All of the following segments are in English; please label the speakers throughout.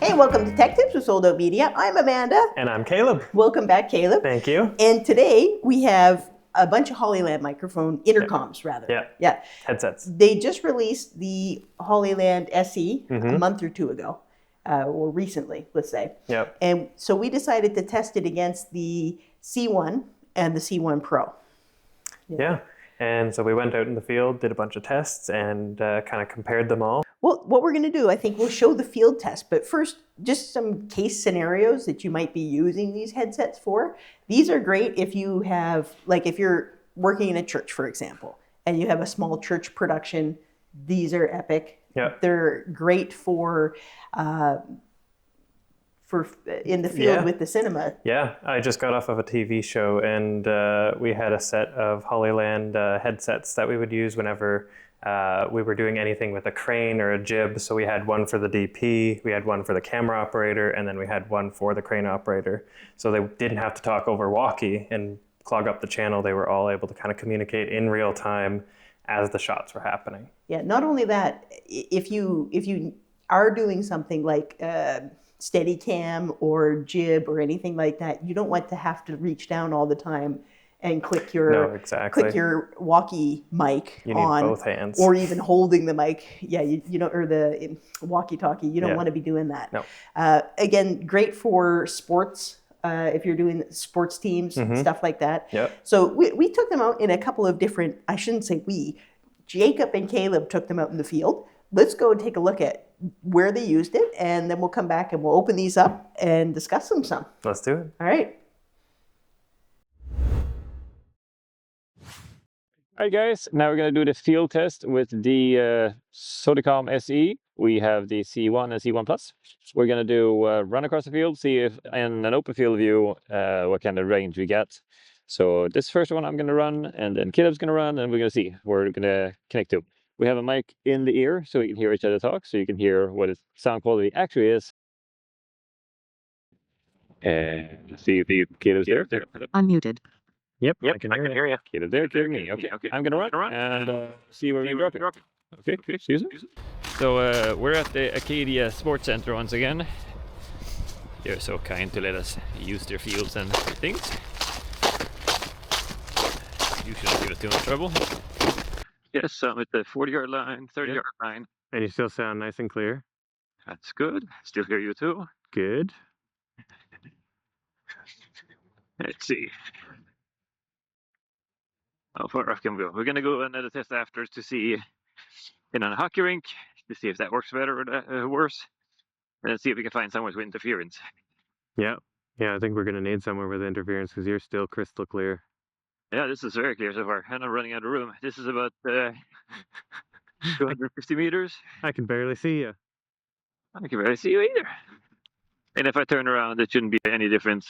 Speaker 1: Hey, welcome to Tech Tips with Sold Out Media. I'm Amanda.
Speaker 2: And I'm Caleb.
Speaker 1: Welcome back, Caleb.
Speaker 2: Thank you.
Speaker 1: And today we have a bunch of Hollyland microphone intercoms, rather.
Speaker 2: Yeah. Headsets.
Speaker 1: They just released the Hollyland SE a month or two ago, or recently, let's say.
Speaker 2: Yep.
Speaker 1: And so we decided to test it against the C1 and the C1 Pro.
Speaker 2: Yeah. And so we went out in the field, did a bunch of tests, and kind of compared them all.
Speaker 1: Well, what we're going to do, I think we'll show the field test, but first, just some case scenarios that you might be using these headsets for. These are great if you have, like if you're working in a church, for example, and you have a small church production. These are epic.
Speaker 2: Yeah.
Speaker 1: They're great for in the field with the cinema.
Speaker 2: Yeah, I just got off of a TV show, and we had a set of Hollyland headsets that we would use whenever we were doing anything with a crane or a jib. So we had one for the DP, we had one for the camera operator, and then we had one for the crane operator. So they didn't have to talk over walkie and clog up the channel. They were all able to kind of communicate in real time as the shots were happening.
Speaker 1: Yeah, not only that, if you are doing something like Steadicam or jib or anything like that, you don't want to have to reach down all the time and click your walkie mic
Speaker 2: you need
Speaker 1: on
Speaker 2: both hands,
Speaker 1: or even holding the mic. Yeah, you know, or the walkie-talkie. You don't want to be doing that.
Speaker 2: No.
Speaker 1: Again, great for sports. If you're doing sports teams, stuff like that.
Speaker 2: Yep.
Speaker 1: So we took them out in a couple of different, I shouldn't say we, Jacob and Caleb took them out in the field. Let's go and take a look at where they used it, and then we'll come back and we'll open these up and discuss them some.
Speaker 2: Let's do it.
Speaker 1: All right.
Speaker 3: All right, guys, now we're going to do the field test with the Sodicom SE. We have the C1 and C1 Plus. We're going to do run across the field, see if in an open field view what kind of range we get. So this first one I'm going to run, and then Caleb's going to run, and we're going to see where we're going to connect to. We have a mic in the ear so we can hear each other talk, so you can hear what its sound quality actually is. And see if Caleb's there.
Speaker 4: Unmuted.
Speaker 2: Yep,
Speaker 3: I can hear you. Caleb there, Caleb me. Okay. I'm going to run and see where we drop it. Okay, see you soon. So we're at the Acadia Sports Center once again. They're so kind to let us use their fields and things. You shouldn't give us too much trouble. Yes, I'm at the 40-yard line, 30-yard line.
Speaker 2: And you still sound nice and clear.
Speaker 3: That's good. Still hear you too.
Speaker 2: Good.
Speaker 3: Let's see. How far off can we go? We're going to go another test after to see in a hockey rink to see if that works better or worse. And then see if we can find somewhere with interference.
Speaker 2: Yeah, I think we're going to need somewhere with interference because you're still crystal clear.
Speaker 3: Yeah, this is very clear so far. And I'm running out of room. This is about 250 meters.
Speaker 2: I can barely see you.
Speaker 3: I can barely see you either. And if I turn around, it shouldn't be any difference.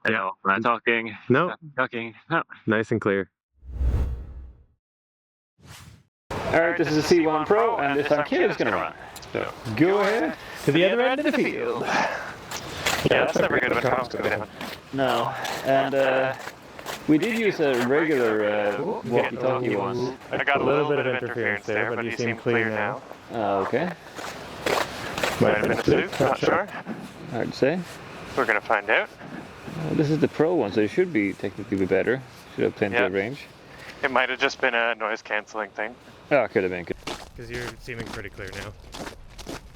Speaker 3: I know, when I'm talking.
Speaker 2: No.
Speaker 3: Talking. No.
Speaker 2: Nice and clear.
Speaker 3: Alright, this is a C1 Pro, and this time Caleb's going to run. So go ahead to the other end of the field.
Speaker 2: Yeah, that's never good when Tom's going down.
Speaker 3: No, and we did use a regular walkie-talkie once.
Speaker 2: I got a little bit of interference there, but you seem clear now.
Speaker 3: Okay.
Speaker 2: Might have been a fluke, not sure.
Speaker 3: Hard to say.
Speaker 2: We're going to find out.
Speaker 3: This is the Pro one, so it should be technically be better. Should have plenty of range.
Speaker 2: It might have just been a noise cancelling thing.
Speaker 3: Oh, it could have been.
Speaker 2: Because you're seeming pretty clear now.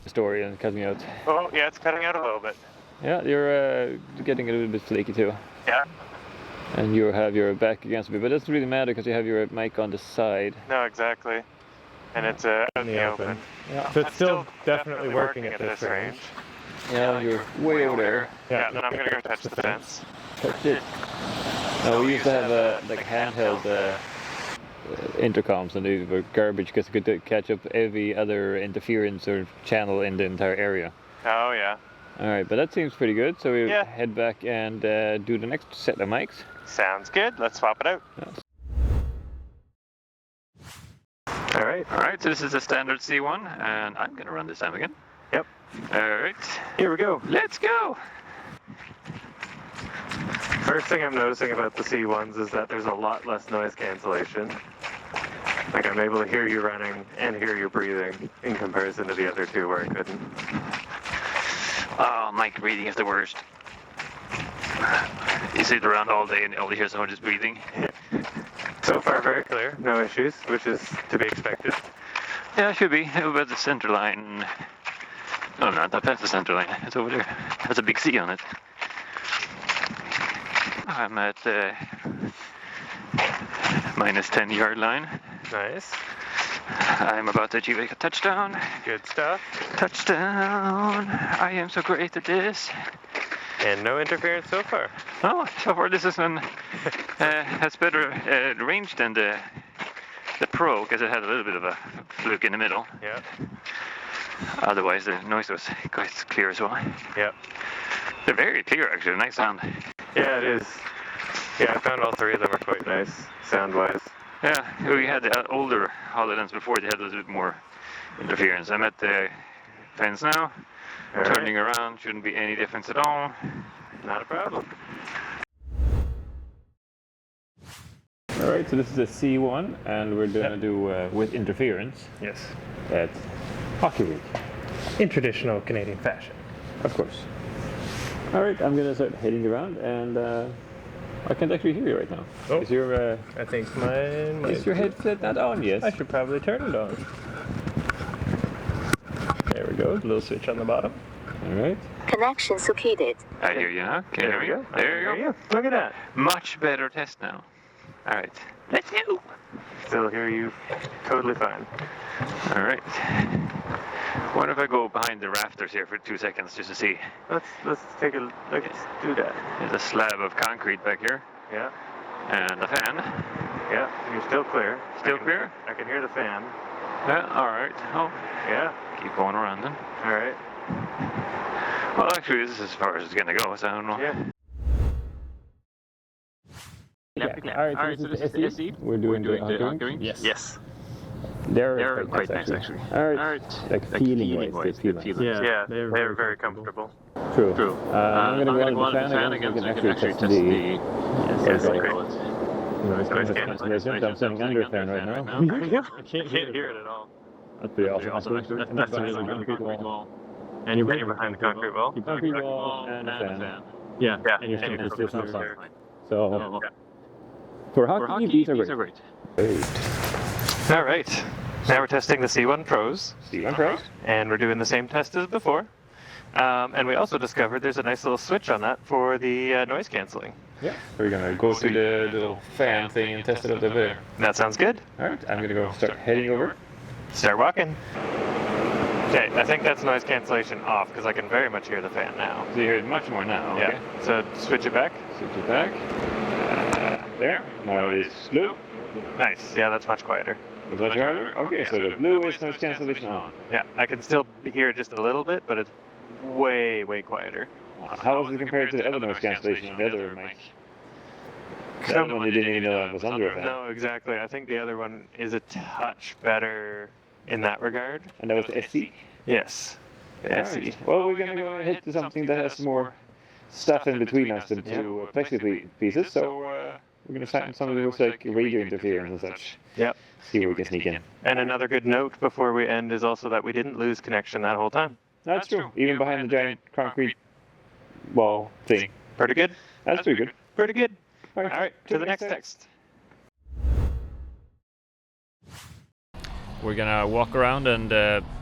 Speaker 3: Story and cutting out.
Speaker 2: Oh, yeah, it's cutting out a little bit.
Speaker 3: Yeah, you're getting a little bit flaky too.
Speaker 2: Yeah.
Speaker 3: And you have your back against me, but it doesn't really matter because you have your mic on the side.
Speaker 2: No, exactly. And it's out in the open.
Speaker 3: Yeah.
Speaker 2: So it's still definitely working at this range.
Speaker 3: Yeah, you're way over there.
Speaker 2: Yeah, and I'm going to go touch the fence.
Speaker 3: Touch it. No, we used to have like handheld intercoms, and they were garbage because they could catch up every other interference or channel in the entire area.
Speaker 2: Oh, yeah.
Speaker 3: Alright, but that seems pretty good, so we head back and do the next set of mics.
Speaker 2: Sounds good. Let's swap it out.
Speaker 3: Alright, so this is a standard C1, and I'm going to run this time again.
Speaker 2: Yep.
Speaker 3: Alright,
Speaker 2: Here we go.
Speaker 3: let's go!
Speaker 2: First thing I'm noticing about the C1s is that there's a lot less noise cancellation. Like I'm able to hear you running and hear you breathing in comparison to the other two where I couldn't.
Speaker 3: Oh, mic breathing is the worst. You sit around all day and only hear someone just breathing.
Speaker 2: So far, very clear. No issues, which is to be expected.
Speaker 3: Yeah, it should be. About the center line. No, not past the center line. It's over there. There's a big C on it. I'm at minus 10 yard line.
Speaker 2: Nice.
Speaker 3: I'm about to achieve a touchdown.
Speaker 2: Good stuff.
Speaker 3: Touchdown. I am so great at this.
Speaker 2: And no interference so far.
Speaker 3: Oh, so far this is has better range than the Pro, because it had a little bit of a fluke in the middle.
Speaker 2: Yeah.
Speaker 3: Otherwise, the noise was quite clear as well.
Speaker 2: Yep.
Speaker 3: They're very clear, actually. Nice sound.
Speaker 2: Yeah, it is. Yeah, I found all three of them are quite nice, sound-wise.
Speaker 3: Yeah, we had the older Hollylands before. They had a little bit more interference. I'm at the fence now.
Speaker 2: All
Speaker 3: Turning around, shouldn't be any difference at all.
Speaker 2: Not a problem.
Speaker 3: All right, so this is a C1, and we're going to do with interference.
Speaker 2: Yes.
Speaker 3: That's Hockey Week.
Speaker 2: In traditional Canadian fashion.
Speaker 3: Of course. All right, I'm going to start heading around, and I can't actually hear you right now.
Speaker 2: Oh.
Speaker 3: Is your
Speaker 2: I think mine
Speaker 3: is your headset not on yet?
Speaker 2: I should probably turn it on. There we go, a little switch on the bottom.
Speaker 3: All right.
Speaker 4: Connection succeeded.
Speaker 3: I hear you now. Can you hear me?
Speaker 2: go.
Speaker 3: There you go.
Speaker 2: Look at that.
Speaker 3: Much better test now. All right. Let's go.
Speaker 2: Still hear you totally fine.
Speaker 3: All right. What if I go behind the rafters here for 2 seconds just to see?
Speaker 2: Let's take a look. Let's do that.
Speaker 3: There's a slab of concrete back here
Speaker 2: Yeah.
Speaker 3: and a fan.
Speaker 2: Yeah. You're still clear.
Speaker 3: Still clear?
Speaker 2: I can hear the fan.
Speaker 3: Yeah. All right. Oh,
Speaker 2: Yeah.
Speaker 3: keep going around then.
Speaker 2: All right.
Speaker 3: Well, actually, this is as far as it's gonna go, so I don't know.
Speaker 2: Yeah.
Speaker 3: All right, so this is the SE. We're doing the hunkering.
Speaker 2: Yes.
Speaker 3: They're quite nice, actually. All right. Like feeling-wise, they feel nice.
Speaker 2: Yeah. They're very comfortable.
Speaker 3: True. I'm gonna go on the fan again, so we can actually test the
Speaker 2: Yes. Great.
Speaker 3: noise cancellation. I'm sitting under a fan right now.
Speaker 2: I can't hear it at all.
Speaker 3: That's pretty awesome, actually.
Speaker 2: That's a really good
Speaker 3: wall.
Speaker 2: And you're behind the concrete wall.
Speaker 3: Concrete wall and a fan.
Speaker 2: Yeah.
Speaker 3: And you're still
Speaker 2: still
Speaker 3: no sound.
Speaker 2: there.
Speaker 3: So, for hockey, these are great.
Speaker 2: All right. Now we're testing the C1 Pros,
Speaker 3: C1 Pros.
Speaker 2: and we're doing the same test as before. And we also discovered there's a nice little switch on that for the noise canceling.
Speaker 3: Yeah. We're gonna go to the little fan thing and test it out over there.
Speaker 2: That sounds good.
Speaker 3: All right. I'm gonna go start heading over.
Speaker 2: Start walking. Okay, I think that's noise cancellation off because I can very much hear the fan now.
Speaker 3: So you hear it much more now. Okay.
Speaker 2: Yeah. So switch it back.
Speaker 3: Switch it back. There. Now it is blue.
Speaker 2: Nice. Yeah, that's much quieter.
Speaker 3: Was that harder? Okay, so the blue is noise cancellation on.
Speaker 2: Yeah, I can still hear just a little bit, but it's way quieter.
Speaker 3: How was it compared to the other noise cancellation on the other mic? The other one you didn't even know that was under a fan.
Speaker 2: No, exactly. I think the other one is a touch better in that regard.
Speaker 3: And that was the SC?
Speaker 2: Yes. The SE.
Speaker 3: Alright. Well, we're gonna go ahead to something that has more stuff in between us than two plexi pieces, so we're gonna find something that looks like radio interference and such.
Speaker 2: Yep.
Speaker 3: See where we can sneak in.
Speaker 2: And another good note before we end is also that we didn't lose connection that whole time.
Speaker 3: That's true. Even behind the giant concrete wall thing.
Speaker 2: Pretty good?
Speaker 3: That's pretty good.
Speaker 2: Pretty good.
Speaker 3: All
Speaker 2: All right, to the next text.
Speaker 3: We're gonna walk around and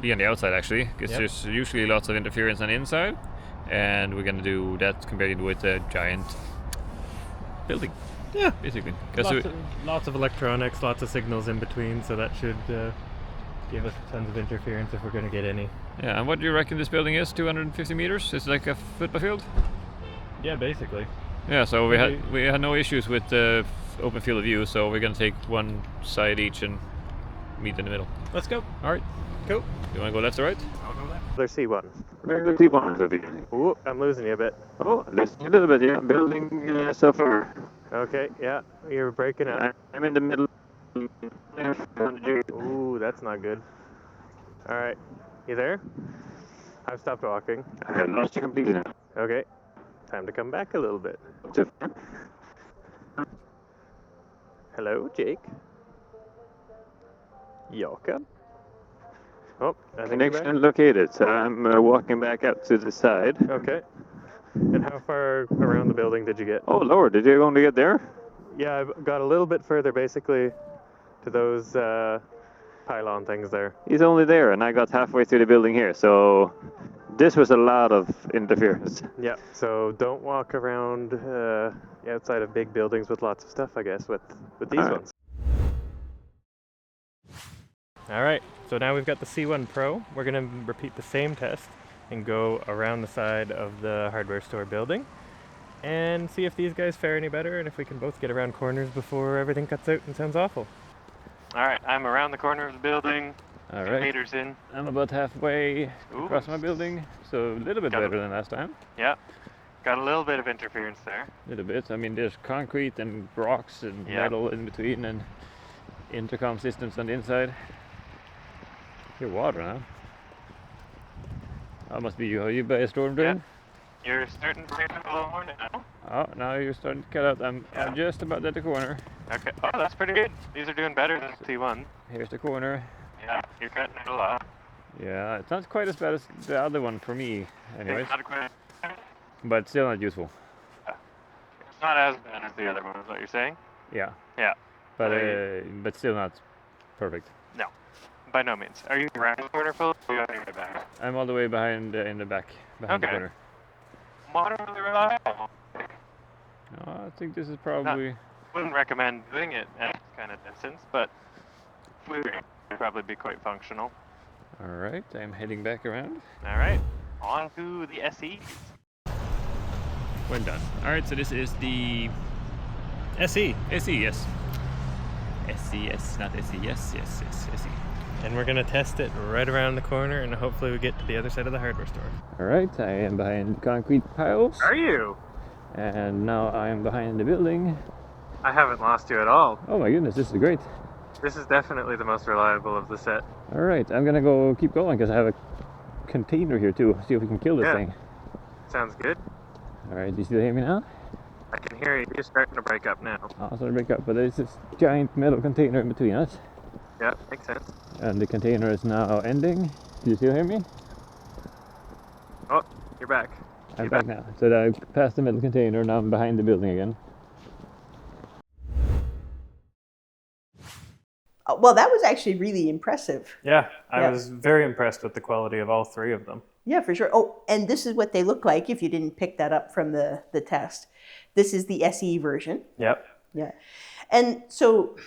Speaker 3: be on the outside actually, because there's usually lots of interference on the inside, and we're gonna do that compared with a giant building.
Speaker 2: Yeah.
Speaker 3: Basically.
Speaker 2: Lots of electronics, lots of signals in between, so that should give us tons of interference if we're going to get any.
Speaker 3: Yeah, and what do you reckon this building is? 250 meters? It's like a football field?
Speaker 2: Yeah, basically.
Speaker 3: Yeah, so we had no issues with the open field of view, so we're gonna take one side each and meet in the middle.
Speaker 2: Let's go.
Speaker 3: All right.
Speaker 2: Cool.
Speaker 3: You want to go left or right?
Speaker 2: I'll go left. There's C1.
Speaker 3: There's C1.
Speaker 2: Ooh, I'm losing you a bit.
Speaker 3: Oh, there's a little bit, yeah. Building so far.
Speaker 2: Okay, yeah, you're breaking up.
Speaker 3: I'm in the middle.
Speaker 2: Ooh, that's not good. All right, you there? I've stopped walking.
Speaker 3: I have lost you completely now.
Speaker 2: Okay, time to come back a little bit. Hello, Jake.
Speaker 3: Jakob.
Speaker 2: Oh, I think you're back.
Speaker 3: Connection located. So I'm walking back out to the side.
Speaker 2: Okay. And how far around the building did you get?
Speaker 3: Oh Lord, did you only get there?
Speaker 2: Yeah, I got a little bit further, basically, to those pylon things there.
Speaker 3: He's only there, and I got halfway through the building here. So this was a lot of interference.
Speaker 2: Yeah, so don't walk around outside of big buildings with lots of stuff, I guess, with these
Speaker 3: All right.
Speaker 2: ones. All right, so now we've got the C1 Pro. We're going to repeat the same test and go around the side of the hardware store building and see if these guys fare any better and if we can both get around corners before everything cuts out and sounds awful. All right, I'm around the corner of the building.
Speaker 3: All right.
Speaker 2: Meters in.
Speaker 3: I'm about halfway across my building, so a little bit
Speaker 2: Got it.
Speaker 3: better than last time.
Speaker 2: Yeah, got a little bit of interference there.
Speaker 3: A little bit. I mean, there's concrete and rocks and metal in between, and intercom systems on the inside. Hear water now. That must be you. Are you by a storm drain?
Speaker 2: You're starting to break up a little more now.
Speaker 3: Oh, now you're starting to cut out. I'm just about at the corner.
Speaker 2: Okay. Oh, that's pretty good. These are doing better than T1.
Speaker 3: Here's the corner.
Speaker 2: Yeah, you're cutting it a lot.
Speaker 3: Yeah, it's not quite as bad as the other one for me, anyways.
Speaker 2: It's not quite.
Speaker 3: But still not useful.
Speaker 2: It's not as bad as the other one, is what you're saying?
Speaker 3: Yeah.
Speaker 2: Yeah.
Speaker 3: But still not perfect.
Speaker 2: No, by no means. Are you around the corner, Philip? Or are you right back?
Speaker 3: I'm all the way behind in the back, behind the
Speaker 2: Okay.
Speaker 3: corner.
Speaker 2: Moderately reliable.
Speaker 3: No, I think this is probably.
Speaker 2: Wouldn't recommend doing it at this kind of distance, but would probably be quite functional.
Speaker 3: All right, I'm heading back around.
Speaker 2: All right, on to the SE.
Speaker 3: When done. All right, so this is the SE. SE, yes. SES, not SE. Yes, SE.
Speaker 2: And we're gonna test it right around the corner, and hopefully we get to the other side of the hardware store.
Speaker 3: All right, I am behind concrete piles.
Speaker 2: Are you?
Speaker 3: And now I am behind the building.
Speaker 2: I haven't lost you at all.
Speaker 3: Oh my goodness, this is great.
Speaker 2: This is definitely the most reliable of the set.
Speaker 3: All right, I'm gonna keep going because I have a container here too. See if we can kill this thing.
Speaker 2: Sounds good.
Speaker 3: All right, do you still hear me now?
Speaker 2: I can hear you. You're starting to break up now.
Speaker 3: I'll sort of break up, but there's this giant metal container in between us.
Speaker 2: Yeah, makes sense.
Speaker 3: And the container is now ending. Do you still hear me?
Speaker 2: Oh, you're back.
Speaker 3: I'm back now. So I passed the metal container, now I'm behind the building again.
Speaker 1: Well, that was actually really impressive.
Speaker 2: Yeah, I was very impressed with the quality of all three of them.
Speaker 1: Yeah, for sure. Oh, and this is what they look like if you didn't pick that up from the test. This is the SE version.
Speaker 2: Yep.
Speaker 1: Yeah. And so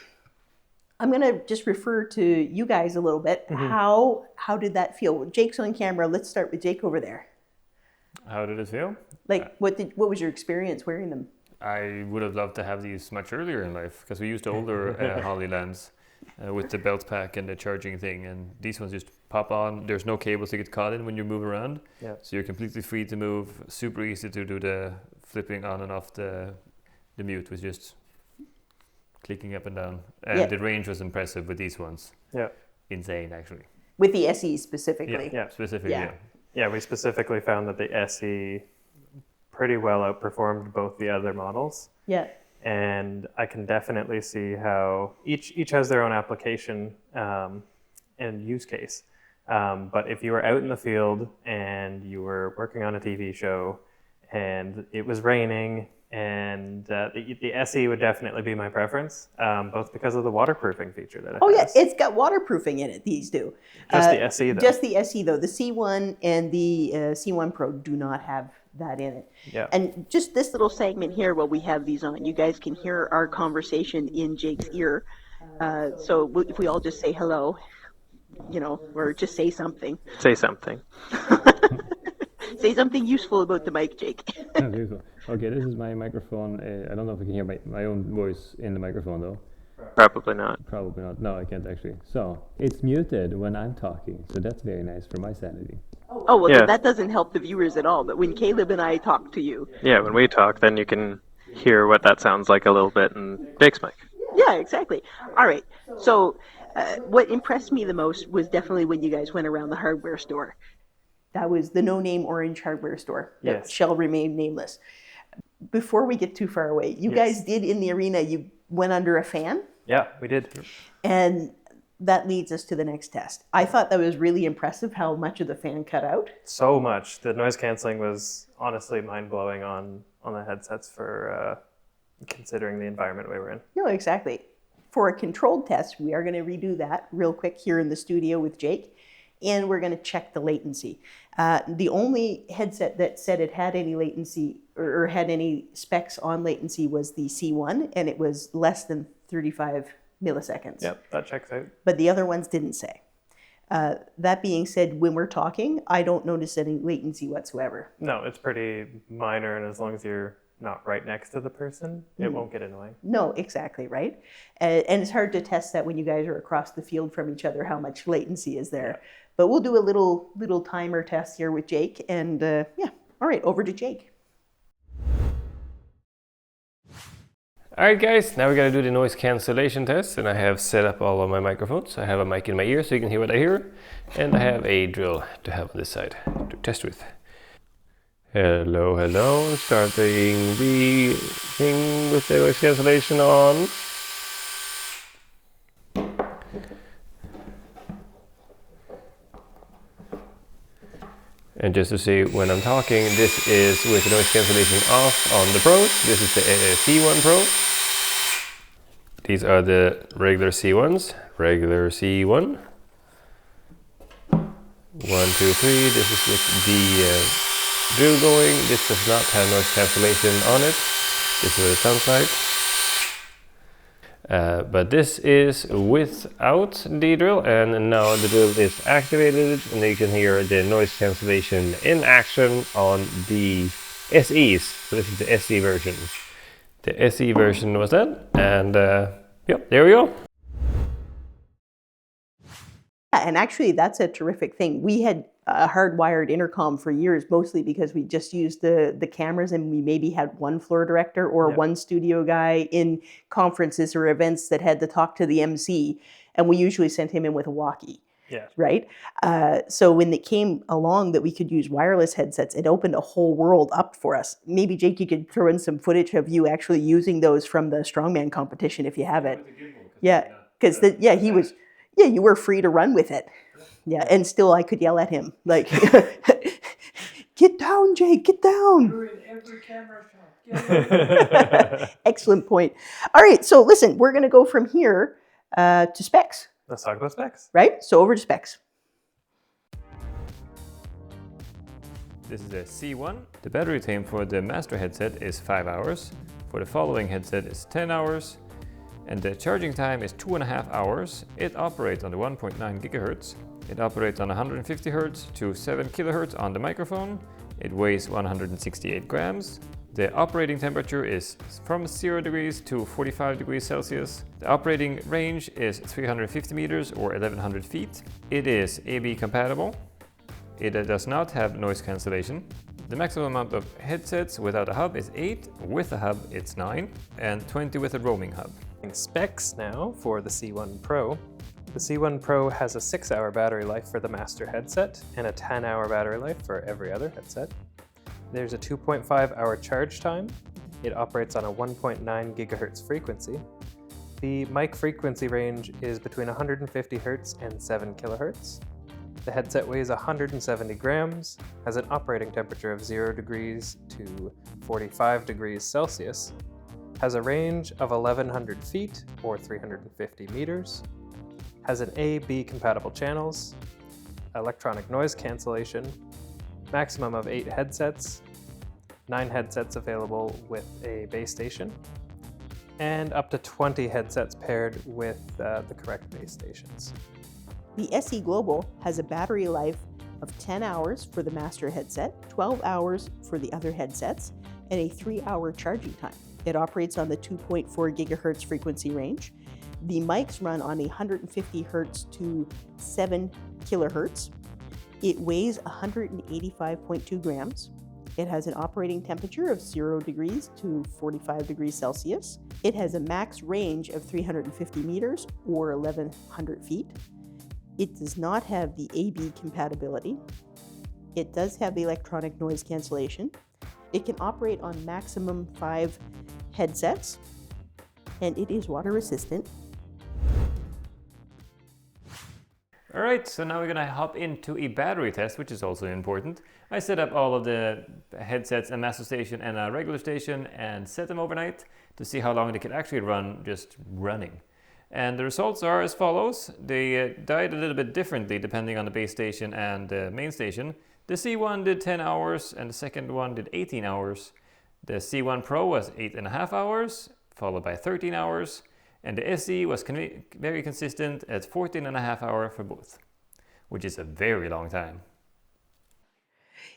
Speaker 1: I'm going to just refer to you guys a little bit.
Speaker 2: Mm-hmm.
Speaker 1: How did that feel? Jake's on camera. Let's start with Jake over there.
Speaker 3: How did it feel?
Speaker 1: Like, what was your experience wearing them?
Speaker 3: I would have loved to have these much earlier in life because we used older Hollylands with the belt pack and the charging thing, and these ones just pop on. There's no cables to get caught in when you move around, so you're completely free to move. Super easy to do the flipping on and off the mute with just clicking up and down. And the range was impressive with these ones. Yeah, insane actually.
Speaker 1: With the SE specifically.
Speaker 2: Yeah, specifically. Yeah, we specifically found that the SE pretty well outperformed both the other models.
Speaker 1: Yeah.
Speaker 2: And I can definitely see how each has their own application and use case. But if you were out in the field and you were working on a TV show and it was raining, and the SE would definitely be my preference, both because of the waterproofing feature that it has.
Speaker 1: Oh yeah, it's got waterproofing in it, these do.
Speaker 2: Just the SE though.
Speaker 1: Just the SE though. The C1 and the C1 Pro do not have that in it.
Speaker 2: Yeah.
Speaker 1: And just this little segment here while we have these on, you guys can hear our conversation in Jake's ear. So if we all just say hello, or just say something.
Speaker 2: Say something.
Speaker 1: Say something useful about the mic, Jake.
Speaker 3: Okay, this is my microphone. I don't know if I can hear my own voice in the microphone though.
Speaker 2: Probably not.
Speaker 3: Probably not. No, I can't actually. So it's muted when I'm talking, so that's very nice for my sanity.
Speaker 1: Oh, well, that doesn't help the viewers at all. But when Caleb and I talk to you.
Speaker 2: Yeah, when we talk, then you can hear what that sounds like a little bit in Jake's mic.
Speaker 1: Yeah, exactly. All right. So what impressed me the most was definitely when you guys went around the hardware store. That was the no-name orange hardware store that shall remain nameless. Before we get too far away, you guys did in the arena, you went under a fan?
Speaker 2: Yeah, we did.
Speaker 1: And that leads us to the next test. I thought that was really impressive how much of the fan cut out.
Speaker 2: So much. The noise canceling was honestly mind-blowing on the headsets for considering the environment we were in.
Speaker 1: No, exactly. For a controlled test, we are going to redo that real quick here in the studio with Jake, and we're going to check the latency. The only headset that said it had any latency or had any specs on latency was the C1, and it was less than 35 milliseconds.
Speaker 2: Yep, that checks out.
Speaker 1: But the other ones didn't say. That being said, when we're talking, I don't notice any latency whatsoever.
Speaker 2: No, it's pretty minor, and as long as you're not right next to the person, it won't get annoying.
Speaker 1: No, exactly, right? And it's hard to test that when you guys are across the field from each other, how much latency is there. Yeah. But we'll do a little timer test here with Jake, and yeah. All right, over to Jake.
Speaker 4: All right, guys, now we're gonna do the noise cancellation test, and I have set up all of my microphones. I have a mic in my ear so you can hear what I hear, and I have a drill to have on this side to test with. Hello, hello, starting the thing with the noise cancellation on. And just to see when I'm talking, this is with the noise cancellation off on the Pros. This is the C1 Pro. These are the regular C1s. Regular C1. 1, 2, 3. This is with the drill going. This does not have noise cancellation on it. This is what it sounds like. But this is without the drill, and now the drill is activated, and you can hear the noise cancellation in action on the SEs. So this is the SE version. The SE version was that, and yep, there we go.
Speaker 1: And actually, that's a terrific thing. We had a hardwired intercom for years, mostly because we just used the cameras, and we maybe had one floor director or one studio guy in conferences or events that had to talk to the MC, and we usually sent him in with a walkie.
Speaker 2: Yeah.
Speaker 1: Right? So when it came along that we could use wireless headsets, it opened a whole world up for us. Maybe, Jake, you could throw in some footage of you actually using those from the strongman competition if you have it. Yeah, because you were free to run with it. Yeah, and still I could yell at him, like, get down, Jake, get down.
Speaker 5: You're in every camera shot.
Speaker 1: Excellent point. All right, so listen, we're going to go from here to specs.
Speaker 2: Let's talk about specs.
Speaker 1: Right, so over to specs.
Speaker 4: This is a C1. The battery time for the master headset is 5 hours. For the following headset is 10 hours. And the charging time is 2.5 hours. It operates on the 1.9 gigahertz. It operates on 150 Hz to 7 kHz on the microphone. It weighs 168 grams. The operating temperature is from 0 degrees to 45 degrees Celsius. The operating range is 350 meters or 1100 feet. It is AB compatible. It does not have noise cancellation. The maximum amount of headsets without a hub is 8, with a hub it's 9, and 20 with a roaming hub.
Speaker 2: Specs now for the C1 Pro. The C1 Pro has a 6-hour battery life for the master headset and a 10-hour battery life for every other headset. There's a 2.5-hour charge time. It operates on a 1.9 gigahertz frequency. The mic frequency range is between 150 Hz and 7 kilohertz. The headset weighs 170 grams, has an operating temperature of 0 degrees to 45 degrees Celsius, has a range of 1100 feet or 350 meters, has an A/B compatible channels, electronic noise cancellation, maximum of 8 headsets, 9 headsets available with a base station, and up to 20 headsets paired with the correct base stations.
Speaker 1: The SE Global has a battery life of 10 hours for the master headset, 12 hours for the other headsets, and a 3-hour charging time. It operates on the 2.4 gigahertz frequency range. The mics run on 150 hertz to 7 kilohertz. It weighs 185.2 grams. It has an operating temperature of 0 degrees to 45 degrees Celsius. It has a max range of 350 meters or 1100 feet. It does not have the AB compatibility. It does have the electronic noise cancellation. It can operate on maximum 5 headsets, and it is water resistant.
Speaker 4: All right, so now we're gonna hop into a battery test, which is also important. I set up all of the headsets, a master station and a regular station, and set them overnight to see how long they could actually run just running. And the results are as follows. They died a little bit differently depending on the base station and the main station. The C1 did 10 hours and the second one did 18 hours. The C1 Pro was 8.5 hours, followed by 13 hours. And the SE was very consistent at 14.5 hours for both, which is a very long time.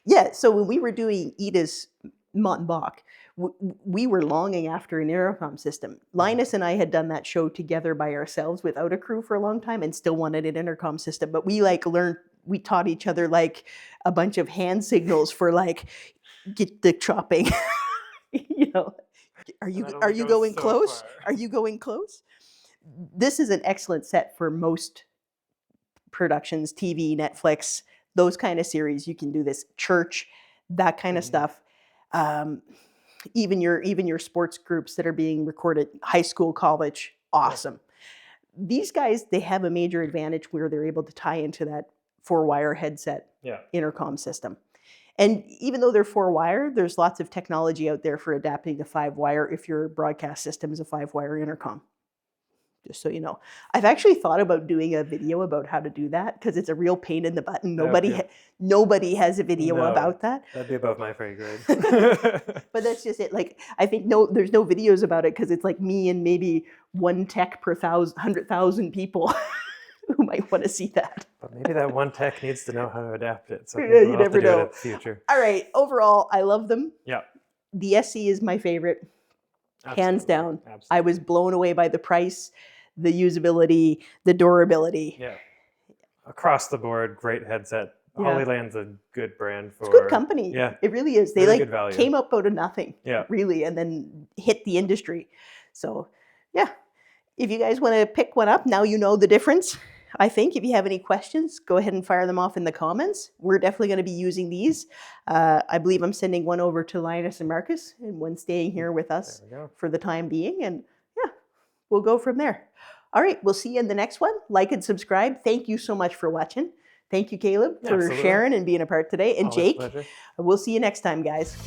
Speaker 1: Yeah, so when we were doing Ida's Montenbach, we were longing after an intercom system. Linus and I had done that show together by ourselves without a crew for a long time and still wanted an intercom system. But we we taught each other like a bunch of hand signals for like, get the chopping, you know. Are you going close? Are you going close? This is an excellent set for most productions, TV, Netflix, those kind of series. You can do this, church, that kind of stuff. Even your sports groups that are being recorded, high school, college, awesome. These guys, they have a major advantage where they're able to tie into that 4-wire headset intercom system. And even though they're 4-wire, there's lots of technology out there for adapting to 5-wire if your broadcast system is a 5-wire intercom. Just so you know. I've actually thought about doing a video about how to do that because it's a real pain in the butt and nobody has a video about that.
Speaker 2: That'd be above my pay grade.
Speaker 1: But that's just it. Like, I think there's no videos about it because it's like me and maybe one tech per 100,000 people who might want to see that.
Speaker 2: But maybe that one tech needs to know how to adapt it. So
Speaker 1: Yeah, you never know.
Speaker 2: In the future.
Speaker 1: All right. Overall, I love them.
Speaker 2: Yeah.
Speaker 1: The SE is my favorite.
Speaker 2: Absolutely.
Speaker 1: Hands down.
Speaker 2: Absolutely.
Speaker 1: I was blown away by the price, the usability, the durability.
Speaker 2: Yeah. Across the board, great headset.
Speaker 1: Yeah.
Speaker 2: Hollyland's a good brand for...
Speaker 1: It's a good company.
Speaker 2: Yeah.
Speaker 1: It really is. They
Speaker 2: Really good value.
Speaker 1: came up out of nothing.
Speaker 2: Yeah.
Speaker 1: Really, and then hit the industry. So, yeah. If you guys want to pick one up, now you know the difference. I think if you have any questions, go ahead and fire them off in the comments. We're definitely going to be using these. I believe I'm sending one over to Linus and Marcus and one staying here with us for the time being. And yeah, we'll go from there. All right, we'll see you in the next one. Like and subscribe. Thank you so much for watching. Thank you, Caleb, for sharing and being a part today. And
Speaker 2: Always
Speaker 1: Jake,
Speaker 2: pleasure.
Speaker 1: we'll see you next time, guys.